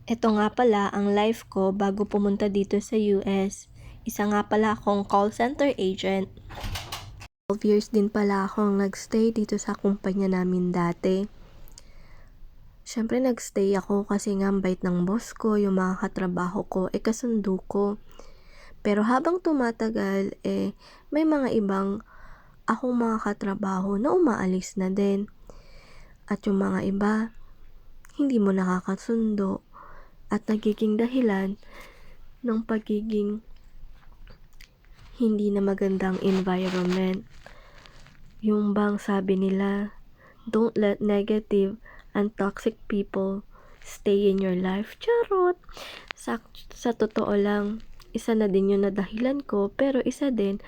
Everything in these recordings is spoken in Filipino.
Ito nga pala ang life ko bago pumunta dito sa US. Isa nga pala akong call center agent. 12 years din pala akong nagstay dito sa kumpanya namin dati. Siyempre nagstay ako kasi nga ang bait ng boss ko, yung mga katrabaho ko, kasundo ko. Pero habang tumatagal, may mga ibang akong mga katrabaho na umaalis na din. At yung mga iba, hindi mo nakakasundo at nagiging dahilan ng pagiging hindi na magandang environment. Yung bang sabi nila, don't let negative and toxic people stay in your life. Charot! Sa totoo lang, isa na din yun na dahilan ko, pero isa din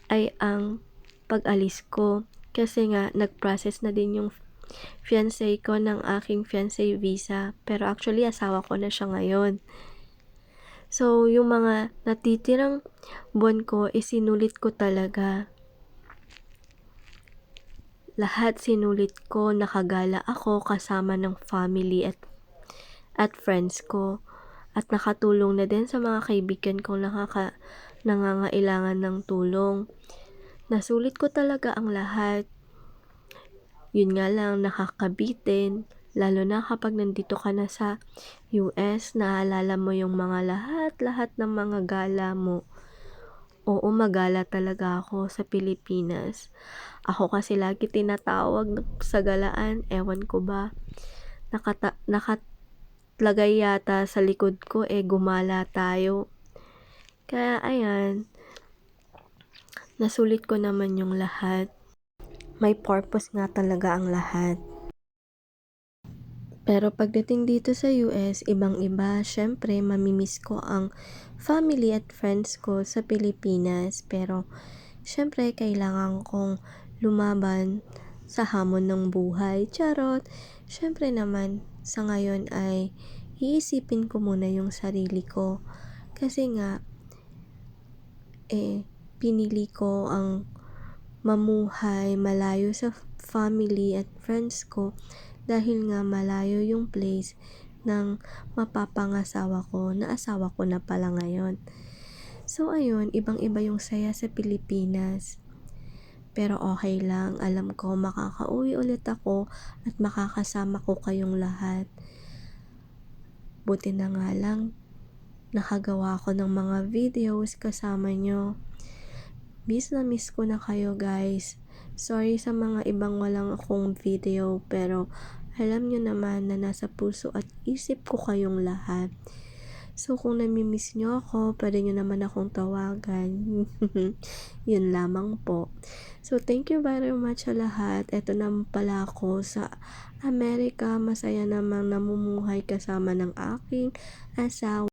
ay ang pag-alis ko. Kasi nga, nag-process na din yung fiancé ko ng aking fiancé visa. Pero actually, asawa ko na siya ngayon. So, yung mga natitirang buwan ko, sinulit ko talaga. Lahat sinulit ko, nakagala ako kasama ng family at friends ko. At nakatulong na din sa mga kaibigan kong nangangailangan ng tulong. Nasulit ko talaga ang lahat. Yun nga lang, nakakabitin. Lalo na kapag nandito ka na sa US, naalala mo yung mga lahat ng mga gala mo. Oo, magala talaga ako sa Pilipinas. Ako kasi lagi tinatawag sa galaan, ewan ko ba. Nakatlagay yata sa likod ko, gumala tayo. Kaya ayan, nasulit ko naman yung lahat. May purpose nga talaga ang lahat. Pero pagdating dito sa US, ibang-iba. Syempre, mamimiss ko ang family at friends ko sa Pilipinas. Pero, syempre, kailangan kong lumaban sa hamon ng buhay. Charot! Syempre naman, sa ngayon ay iisipin ko muna yung sarili ko. Kasi nga, pinili ko ang mamuhay malayo sa family at friends ko dahil nga malayo yung place ng mapapangasawa ko na asawa ko na pala ngayon. So ayun, ibang-iba yung saya sa Pilipinas. Pero okay lang, alam ko makakauwi ulit ako at makakasama ko kayong lahat. Buti na nga lang, nakagawa ko ng mga videos kasama nyo. Miss na miss ko na kayo guys. Sorry sa mga ibang walang akong video, pero alam nyo naman na nasa puso at isip ko kayong lahat. So kung namimiss nyo ako, pwede nyo naman akong tawagan. Yun lamang po. So thank you very much sa lahat. Ito naman pala ako sa Amerika. Masaya namang namumuhay kasama ng aking asawa.